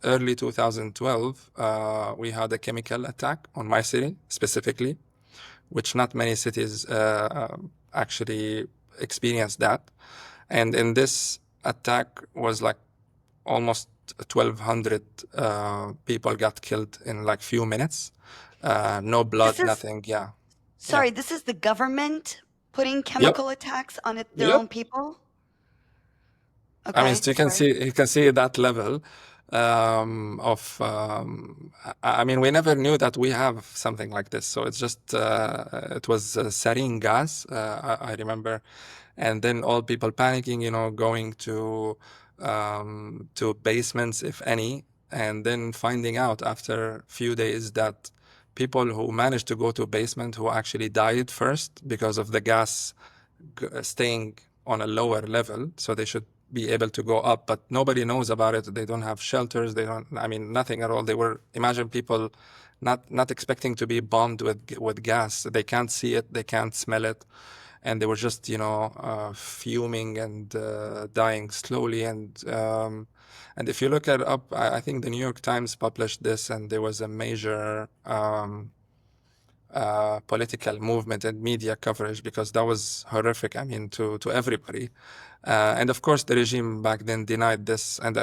early 2012, we had a chemical attack on my city specifically, which not many cities actually experienced that. And in this attack was like almost 1,200 people got killed in like few minutes. No This blood, is nothing. Yeah, yeah. Sorry, this is the government putting Yep, chemical attacks on their yep. own people? I mean, Okay, so sorry. you can see that level of. I mean, we never knew that we have something like this. So it's just it was sarin gas. I remember, and then all people panicking, going to basements, if any, and then finding out after a few days that people who managed to go to a basement who actually died first because of the gas staying on a lower level, so they should be able to go up, but nobody knows about it. They don't have shelters. They don't. I mean, nothing at all. They were imagine people not expecting to be bombed with gas. They can't see it. They can't smell it, and they were just fuming and dying slowly. And if you look it up, I think the New York Times published this, and there was a major political movement and media coverage because that was horrific. I mean, to everybody. And of course, the regime back then denied this, and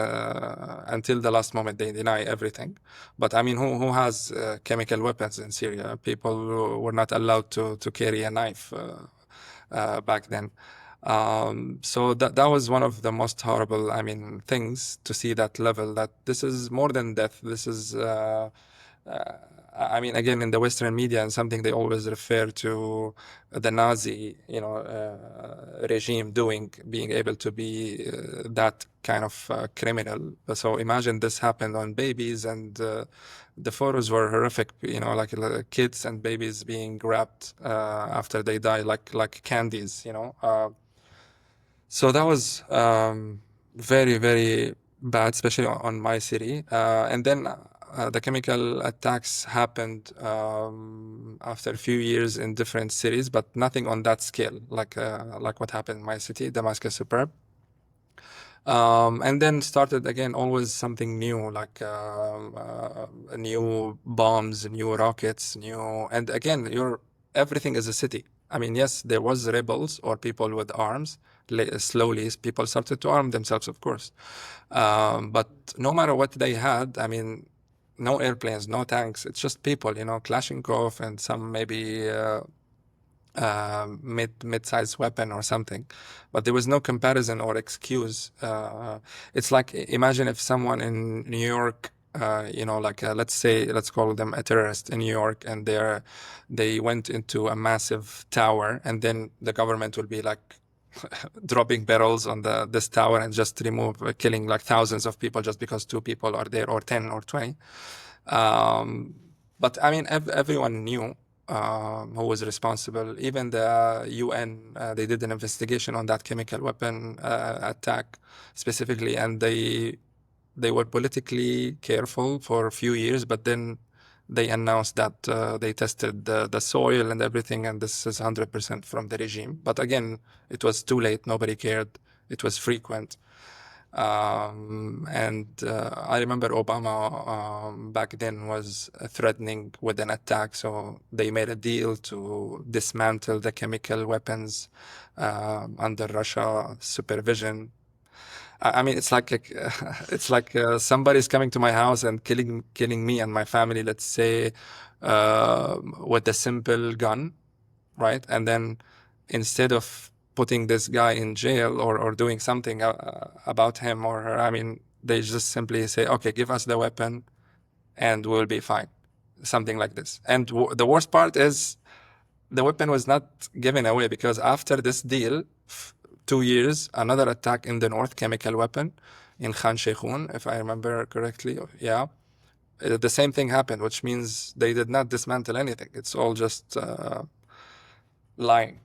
until the last moment, they deny everything. But I mean, who has chemical weapons in Syria? People were not allowed to carry a knife back then. So that was one of the most horrible, I mean, things to see that level. That this is more than death. This is. Uh, I mean, again, in the Western media, and something they always refer to the Nazi, regime being able to be that kind of criminal. So imagine this happened on babies, and the photos were horrific. Like kids and babies being grabbed after they die, like candies. So that was very, very bad, especially on my city. And then the chemical attacks happened after a few years in different cities, but nothing on that scale, like what happened in my city, Damascus suburb. And then started again, always something new, like new bombs, new rockets, and again, everything is a city. I mean, yes, there was rebels or people with arms. Slowly, people started to arm themselves, of course. But no matter what they had, I mean, no airplanes, no tanks. It's just people, Kalashnikov and some maybe mid-sized weapon or something, but there was no comparison or excuse. It's like imagine if someone in New York, like let's call them a terrorist in New York, and they went into a massive tower, and then the government will be like dropping barrels on this tower and just killing like thousands of people just because two people are there, or 10 or 20. Um, but I mean, everyone knew who was responsible. Even the UN, they did an investigation on that chemical weapon attack specifically, and they were politically careful for a few years, but then they announced that they tested the soil and everything, and this is 100% from the regime. But again, it was too late. Nobody cared. It was frequent. And I remember Obama back then was threatening with an attack, so they made a deal to dismantle the chemical weapons under Russia supervision. I mean, it's like it's like somebody's coming to my house and killing me and my family, let's say, with a simple gun, right? And then instead of putting this guy in jail or doing something about him or her, I mean, they just simply say, okay, give us the weapon and we'll be fine. Something like this. And the worst part is the weapon was not given away because after this deal, 2 years, another attack in the north, chemical weapon in Khan Sheikhoun, if I remember correctly. Yeah. The same thing happened, which means they did not dismantle anything. It's all just lying.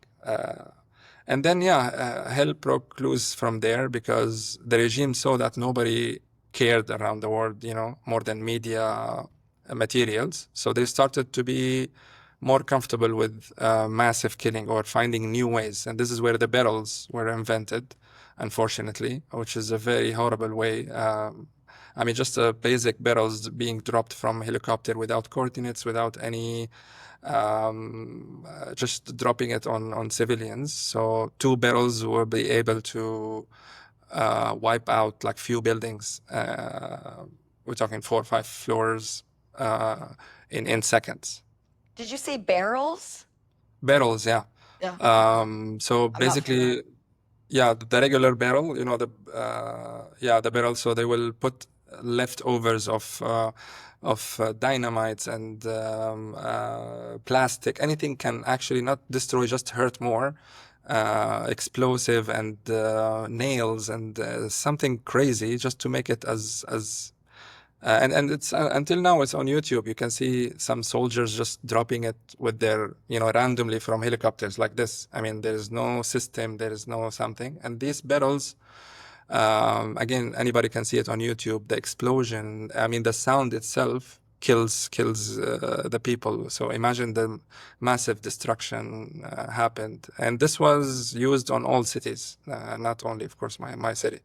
And then, yeah, hell broke loose from there because the regime saw that nobody cared around the world, more than media materials. So they started to be more comfortable with massive killing or finding new ways. And this is where the barrels were invented, unfortunately, which is a very horrible way. I mean, just basic barrels being dropped from helicopter without coordinates, without any, just dropping it on civilians. So 2 barrels will be able to wipe out like few buildings. We're talking 4 or 5 floors in seconds. Did you say barrels? Barrels, yeah. Yeah. So I'm not basically, yeah, the regular barrel, the barrel. So they will put leftovers of dynamites and plastic. Anything can actually not destroy, just hurt more. Explosive and nails and something crazy, just to make it as and it's until now it's on YouTube. You can see some soldiers just dropping it with their, randomly from helicopters like this. I mean, there is no system, there is no something. And these barrels, again, anybody can see it on YouTube. The explosion, I mean, the sound itself kills the people. So imagine the massive destruction happened. And this was used on all cities, not only, of course, my city.